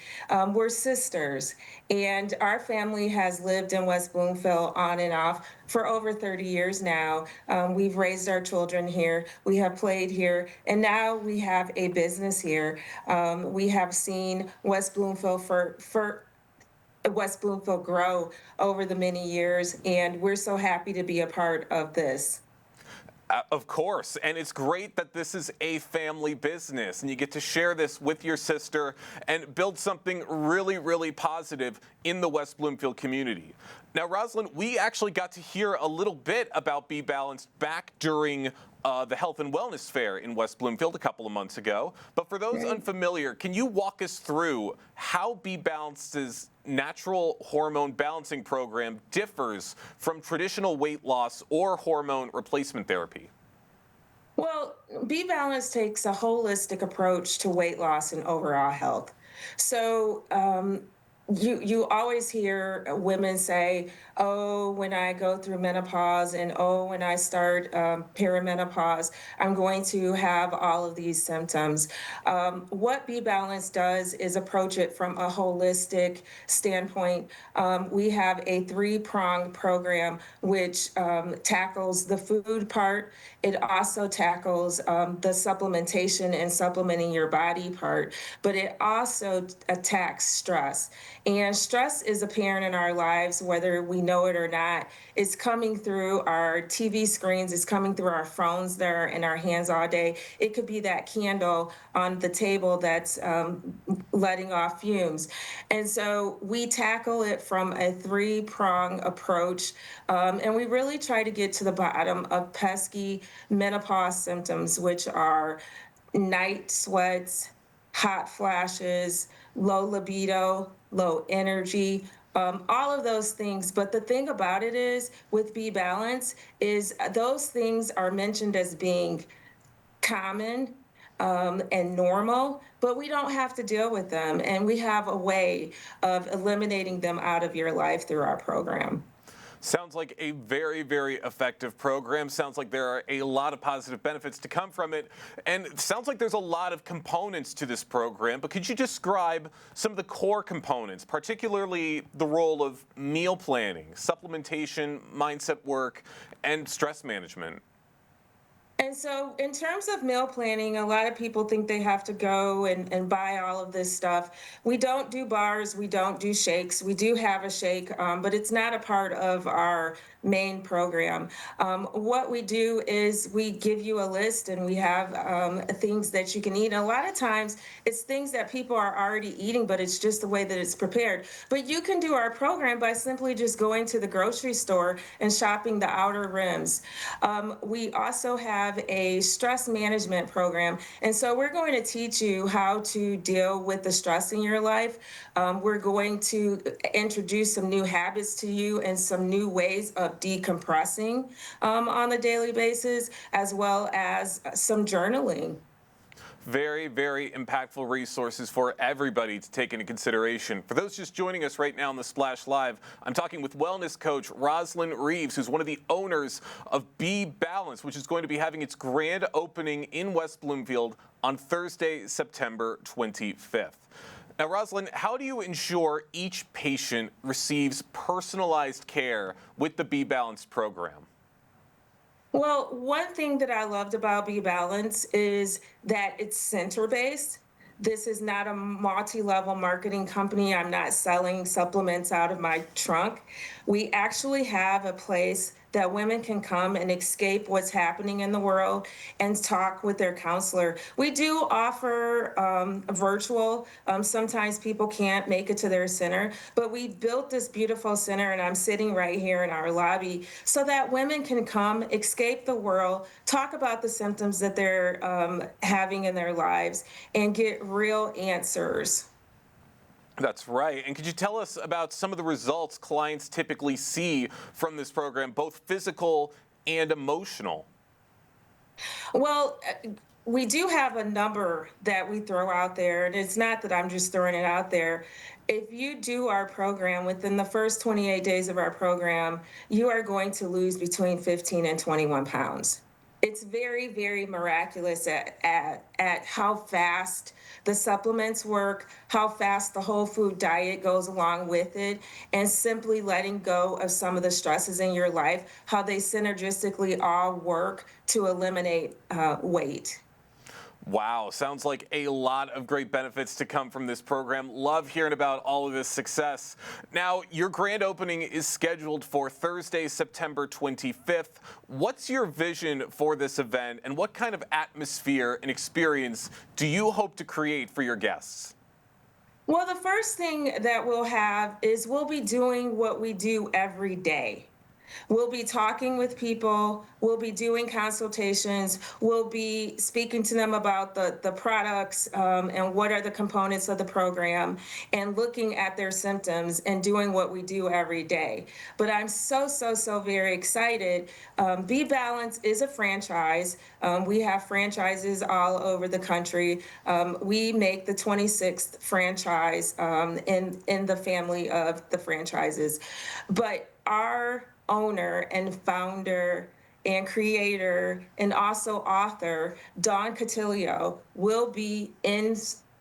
we're sisters. And our family has lived in West Bloomfield on and off for over 30 years now. We've raised our children here. We have played here. And now we have a business here. We have seen West Bloomfield West Bloomfield grow over the many years, and we're so happy to be a part of this. Of course, and it's great that this is a family business and you get to share this with your sister and build something really, really positive in the West Bloomfield community. Now, Rosalind, we actually got to hear a little bit about Be Balanced back during the Health and Wellness Fair in West Bloomfield a couple of months ago. But for those unfamiliar, can you walk us through how Be Balanced's natural hormone balancing program differs from traditional weight loss or hormone replacement therapy? Well, Be Balanced takes a holistic approach to weight loss and overall health. So, you always hear women say, oh, when I go through menopause and oh, when I start perimenopause, I'm going to have all of these symptoms. What Be Balanced does is approach it from a holistic standpoint. We have a 3-pronged program which tackles the food part. It also tackles the supplementation and supplementing your body part, but it also attacks stress. And stress is apparent in our lives, whether we know it or not. It's coming through our TV screens, it's coming through our phones that are in our hands all day. It could be that candle on the table that's letting off fumes. And so we tackle it from a 3-prong approach. And we really try to get to the bottom of pesky menopause symptoms, which are night sweats, hot flashes, low libido, low energy, all of those things. But the thing about it is, with Be Balanced, is those things are mentioned as being common and normal, but we don't have to deal with them. And we have a way of eliminating them out of your life through our program. Sounds like a very, very effective program. Sounds like there are a lot of positive benefits to come from it. And it sounds like there's a lot of components to this program. But could you describe some of the core components, particularly the role of meal planning, supplementation, mindset work, and stress management? And so in terms of meal planning, a lot of people think they have to go and buy all of this stuff. We don't do bars, we don't do shakes. We do have a shake, but it's not a part of our main program. What we do is we give you a list and we have things that you can eat. And a lot of times it's things that people are already eating, but it's just the way that it's prepared. But you can do our program by simply just going to the grocery store and shopping the outer rims. We also have a stress management program. And so we're going to teach you how to deal with the stress in your life. We're going to introduce some new habits to you and some new ways of decompressing on a daily basis, as well as some journaling. Very, very impactful resources for everybody to take into consideration. For those just joining us right now on the Splash Live, I'm talking with wellness coach Rosalind Reeves, who's one of the owners of Be Balanced, which is going to be having its grand opening in West Bloomfield on Thursday, September 25th. Now, Rosalind, how do you ensure each patient receives personalized care with the Be Balanced program? Well, one thing that I loved about Be Balanced is that it's center-based. This is not a multi-level marketing company. I'm not selling supplements out of my trunk. We actually have a place that women can come and escape what's happening in the world and talk with their counselor. We do offer virtual. Sometimes people can't make it to their center, but we built this beautiful center, and I'm sitting right here in our lobby so that women can come, escape the world, talk about the symptoms that they're having in their lives, and get real answers. That's right. And could you tell us about some of the results clients typically see from this program, both physical and emotional? Well, we do have a number that we throw out there, and it's not that I'm just throwing it out there. If you do our program within the first 28 days of our program, you are going to lose between 15 and 21 pounds. It's very, very miraculous at how fast the supplements work, how fast the whole food diet goes along with it, and simply letting go of some of the stresses in your life, how they synergistically all work to eliminate weight. Wow, sounds like a lot of great benefits to come from this program. Love hearing about all of this success. Now, your grand opening is scheduled for Thursday, September 25th. What's your vision for this event, and what kind of atmosphere and experience do you hope to create for your guests? Well, the first thing that we'll have is we'll be doing what we do every day. We'll be talking with people, we'll be doing consultations, we'll be speaking to them about the products and what are the components of the program, and looking at their symptoms and doing what we do every day. But I'm so very excited. Be Balanced is a franchise. We have franchises all over the country. We make the 26th franchise in the family of the franchises. But our owner and founder and creator and also author, Dawn Cotillo, will be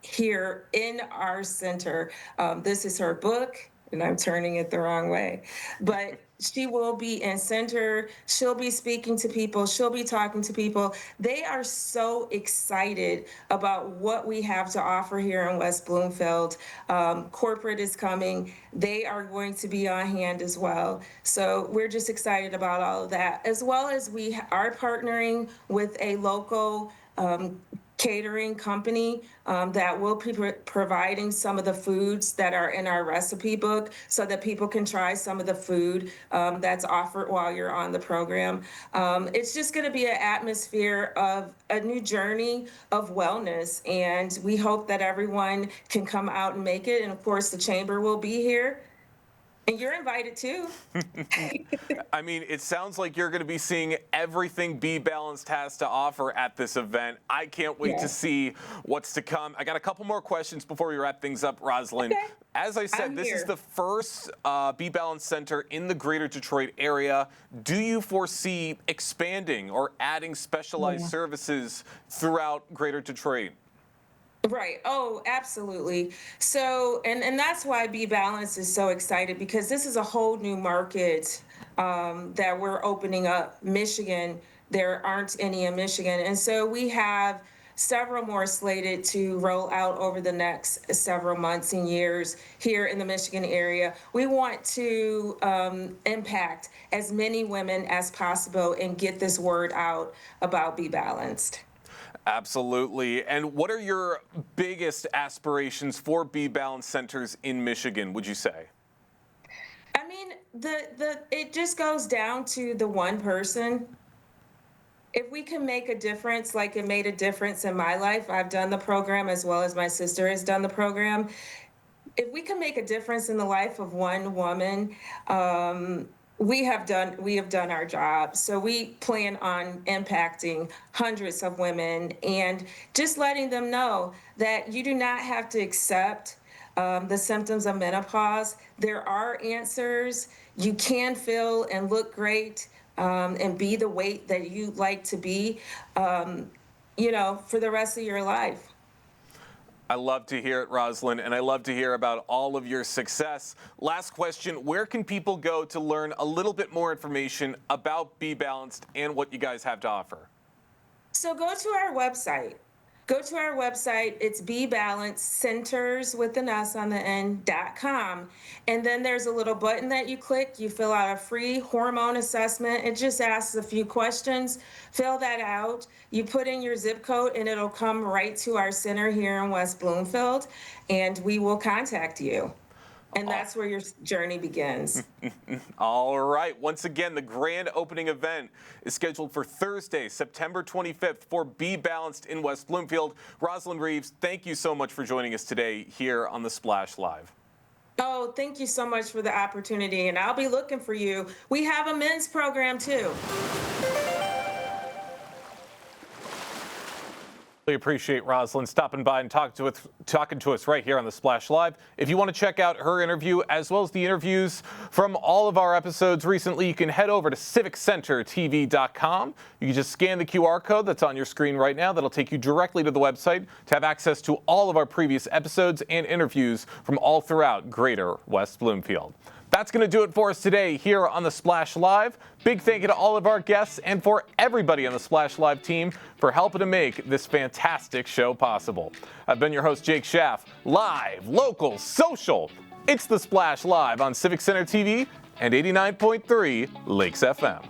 here in our center. This is her book, and I'm turning it the wrong way, but she will be in center. She'll be speaking to people. She'll be talking to people. They are so excited about what we have to offer here in West Bloomfield. Corporate is coming. They are going to be on hand as well. So we're just excited about all of that, as well as we are partnering with a local catering company that will be providing some of the foods that are in our recipe book so that people can try some of the food that's offered while you're on the program. It's just going to be an atmosphere of a new journey of wellness, and we hope that everyone can come out and make it. And of course, the chamber will be here. And you're invited too. I mean, it sounds like you're going to be seeing everything Be Balanced has to offer at this event. I can't wait to see what's to come. I got a couple more questions before we wrap things up, Rosalind. Okay. As I said, this is the first Be Balanced Center in the greater Detroit area. Do you foresee expanding or adding specialized services throughout greater Detroit? Right. Oh, absolutely. So, and that's why Be Balanced is so excited, because this is a whole new market that we're opening up. Michigan, there aren't any in Michigan. And so we have several more slated to roll out over the next several months and years here in the Michigan area. We want to impact as many women as possible and get this word out about Be Balanced. Absolutely. And what are your biggest aspirations for Be Balanced centers in Michigan, would you say? I mean, it just goes down to the one person. If we can make a difference, like it made a difference in my life, I've done the program as well as my sister has done the program. If we can make a difference in the life of one woman, we have done our job. So we plan on impacting hundreds of women and just letting them know that you do not have to accept the symptoms of menopause. There are answers. You can feel and look great and be the weight that you like to be, for the rest of your life. I love to hear it, Rosalind, and I love to hear about all of your success. Last question, where can people go to learn a little bit more information about Be Balanced and what you guys have to offer? So go to our website. It's BeBalancedCenters with an S on the end.com. And then there's a little button that you click. You fill out a free hormone assessment. It just asks a few questions. Fill that out. You put in your zip code and it'll come right to our center here in West Bloomfield, and we will contact you. And that's where your journey begins. All right. Once again, the grand opening event is scheduled for Thursday, September 25th for Be Balanced in West Bloomfield. Rosalind Reeves, thank you so much for joining us today here on the Splash Live. Oh, thank you so much for the opportunity, and I'll be looking for you. We have a men's program too. Really appreciate Rosalind stopping by and talking to us right here on the Splash Live. If you want to check out her interview as well as the interviews from all of our episodes recently, you can head over to civiccentertv.com. You can just scan the QR code that's on your screen right now. That'll take you directly to the website to have access to all of our previous episodes and interviews from all throughout Greater West Bloomfield. That's going to do it for us today here on the Splash Live. Big thank you to all of our guests and for everybody on the Splash Live team for helping to make this fantastic show possible. I've been your host, Jake Schaff. Live, local, social. It's the Splash Live on Civic Center TV and 89.3 Lakes FM.